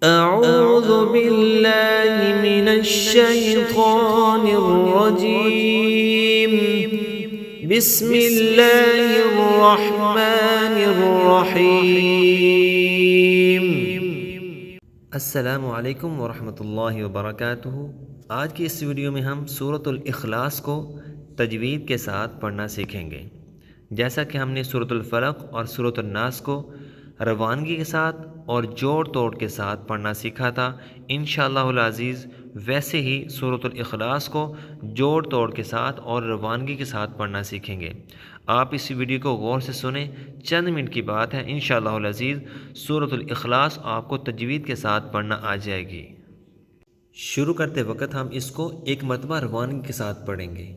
أعوذ بالله من الشيطان الرجيم بسم الله الرحمن الرحيم السلام علیکم ورحمۃ اللہ وبرکاتہ۔ آج کی اس ویڈیو میں ہم سورۃ الاخلاص کو تجوید کے ساتھ پڑھنا سیکھیں گے، جیسا کہ ہم نے سورۃ الفلق اور سورۃ الناس کو روانگی کے ساتھ اور جوڑ توڑ کے ساتھ پڑھنا سیکھا تھا۔ انشاءاللہ العزیز ویسے ہی سورۃ الاخلاص کو جوڑ توڑ کے ساتھ اور روانگی کے ساتھ پڑھنا سیکھیں گے۔ آپ اس ویڈیو کو غور سے سنیں، چند منٹ کی بات ہے، انشاءاللہ العزیز سورۃ الاخلاص آپ کو تجوید کے ساتھ پڑھنا آ جائے گی۔ شروع کرتے وقت ہم اس کو ایک مرتبہ روانگی کے ساتھ پڑھیں گے۔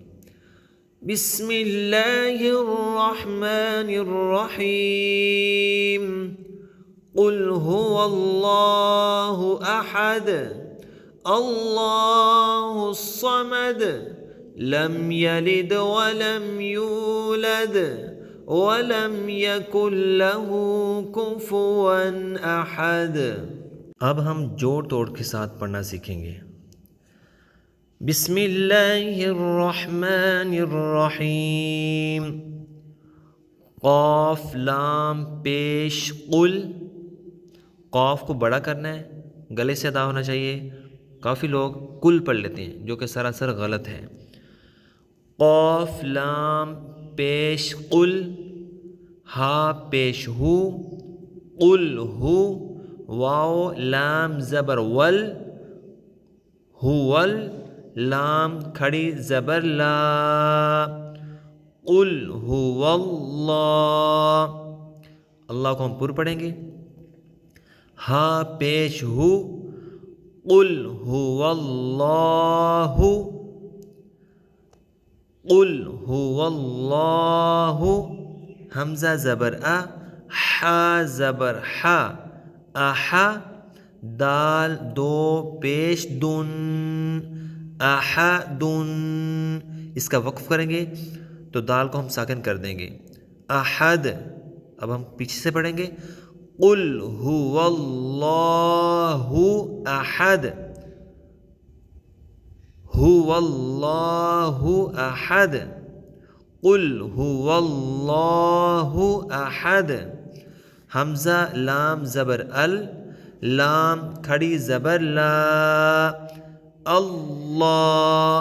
بسم اللہ الرحمن الرحیم قل هو اللہ احد اللہ الصمد لم یلد ولم یولد ولم یکن له کفوا احد۔ اب ہم جوڑ توڑ کے ساتھ پڑھنا سیکھیں گے۔ بسم اللہ الرحمن الرحیم قاف لام پیش قل، قاف کو بڑا کرنا ہے، گلے سے ادا ہونا چاہیے۔ کافی لوگ کل پڑھ لیتے ہیں جو کہ سراسر غلط ہے۔ قاف لام پیش قل، ہا پیش ہو، قل ہو، واو لام زبر ول، ہول لام کھڑی زبر لا، قل هو اللہ۔ اللہ کو ہم پر پڑھیں گے۔ ہا پیش ہو، قل هو اللہ، قل هو اللہ، حمزہ زبر ا، حا زبر حا، احا، دال دو پیش دن، احدن۔ اس کا وقف کریں گے تو دال کو ہم ساکن کر دیں گے، احد۔ اب ہم پیچھے سے پڑھیں گے، قل هو اللہ احد، هو اللہ احد، قل هو اللہ احد۔ حمزہ لام زبر ال، لام کھڑی زبر لا، اللہ،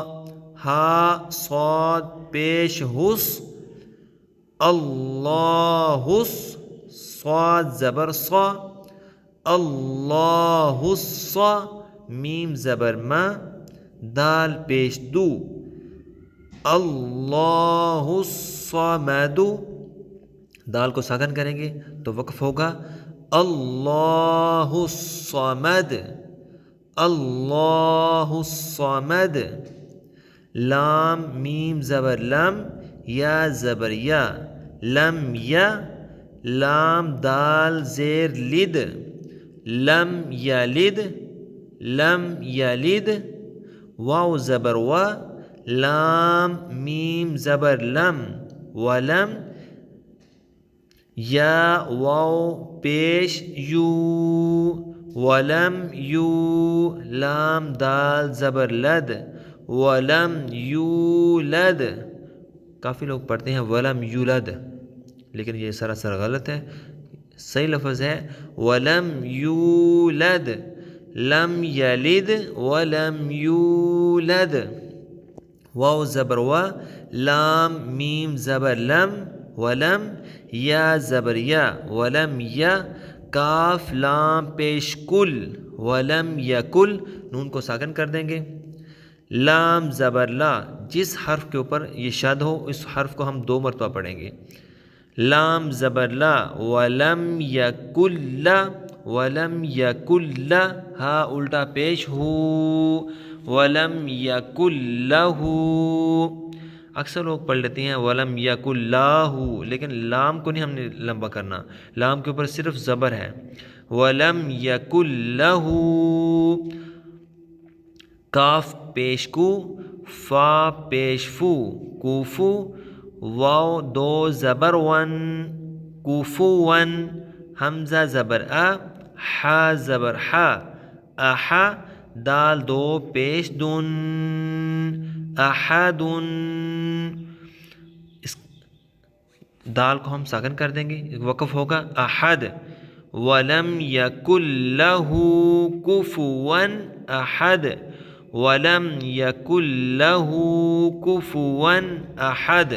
ہا صاد پیش حس، اللہ صاد زبر صا، اللہ الصا، میم زبر ما، دال پیش دو، اللہ الصمد۔ دال کو ساکن کریں گے تو وقف ہوگا اللہ الصمد، اللہ الصمد۔ لام میم زبر لم، یا زبر یا، لم یا، لام دال زیر لد، لم یلد، لم یلد، واو زبر و، لام میم زبر لم، ولم، یا واو پیش یو، ولم یو، لام دال زبر لد، ولم یولد۔ کافی لوگ پڑھتے ہیں ولم یولد، لیکن یہ سراسر غلط ہے۔ صحیح لفظ ہے ولم یولد، لم یلد ولم یولد۔ واو زبر و، لام میم زبر لم، ولم، یا زبر یا، ولم یا، کاف لام پیش کل، ولم یکل، نون کو ساکن کر دیں گے۔ لام زبر لا، جس حرف کے اوپر یہ شد ہو اس حرف کو ہم دو مرتبہ پڑھیں گے۔ لام زبر لا، ولم یکل لا، ولم یکل لا، ہا الٹا پیش ہو، ولم یکل لہ۔ اکثر لوگ پڑھ لیتے ہیں ولم یکل لاہ، لیکن لام کو نہیں ہم نے لمبا کرنا، لام کے اوپر صرف زبر ہے۔ ولم یکل لہ، کاف پیش کو، فا پیش فو، کوفو، واو دو زبر ون، کوفو ون، حمزہ زبر ا، حا زبر حا، احا دال دو پیش دن احد اس دال کو ہم ساکن کر دیں گے وقف ہوگا احد ولم یکن لہ کفوا احد ولم یکن لہ کفوا احد